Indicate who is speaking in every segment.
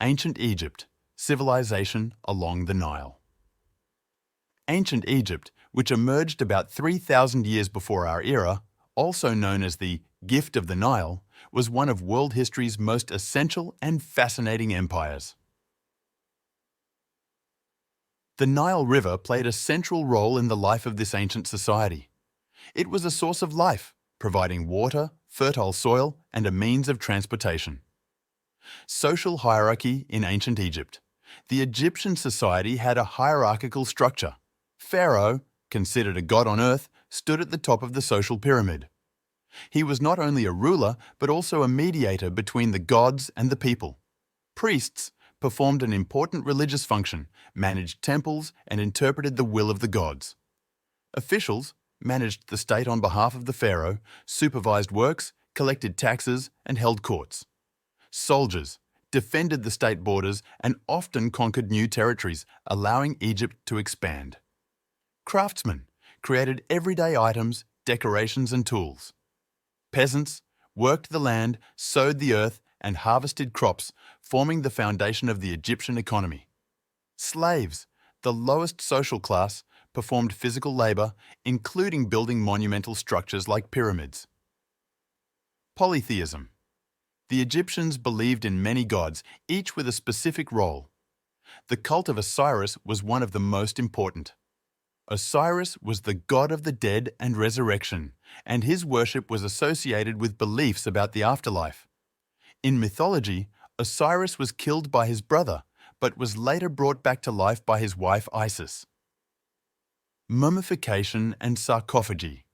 Speaker 1: Ancient Egypt, civilization along the Nile. Ancient Egypt, which emerged about 3,000 years before our era, also known as the Gift of the Nile, was one of world history's most essential and fascinating empires. The Nile River played a central role in the life of this ancient society. It was a source of life, providing water, fertile soil, and a means of transportation. Social hierarchy in ancient Egypt. The Egyptian society had a hierarchical structure. Pharaoh, considered a god on earth, stood at the top of the social pyramid. He was not only a ruler, but also a mediator between the gods and the people. Priests performed an important religious function, managed temples, and interpreted the will of the gods. Officials managed the state on behalf of the pharaoh, supervised works, collected taxes, and held courts. Soldiers defended the state borders and often conquered new territories, allowing Egypt to expand. Craftsmen created everyday items, decorations, and tools. Peasants worked the land, sowed the earth, and harvested crops, forming the foundation of the Egyptian economy. Slaves, the lowest social class, performed physical labor, including building monumental structures like pyramids. Polytheism. The Egyptians believed in many gods, each with a specific role. The cult of Osiris was one of the most important. Osiris was the god of the dead and resurrection, and his worship was associated with beliefs about the afterlife. In mythology, Osiris was killed by his brother, but was later brought back to life by his wife Isis. Mummification and sarcophagi.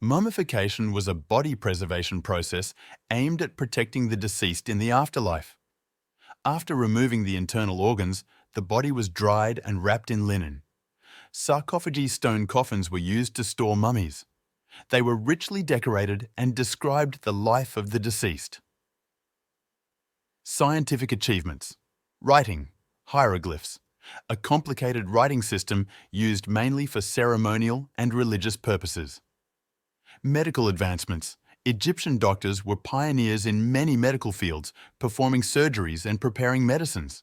Speaker 1: Mummification was a body preservation process aimed at protecting the deceased in the afterlife. After removing the internal organs, the body was dried and wrapped in linen. Sarcophagi stone coffins were used to store mummies. They were richly decorated and described the life of the deceased. Scientific achievements. Writing, hieroglyphs, a complicated writing system used mainly for ceremonial and religious purposes. Medical advancements. Egyptian doctors were pioneers in many medical fields, performing surgeries and preparing medicines.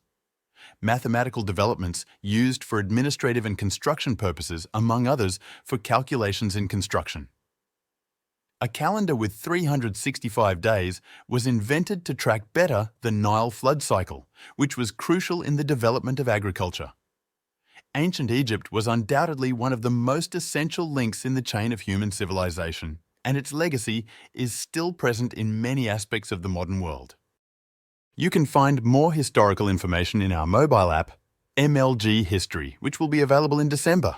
Speaker 1: Mathematical developments used for administrative and construction purposes, among others, for calculations in construction. A calendar with 365 days was invented to track better the Nile flood cycle, which was crucial in the development of agriculture. Ancient Egypt was undoubtedly one of the most essential links in the chain of human civilization, and its legacy is still present in many aspects of the modern world. You can find more historical information in our mobile app, MLG History, which will be available in December.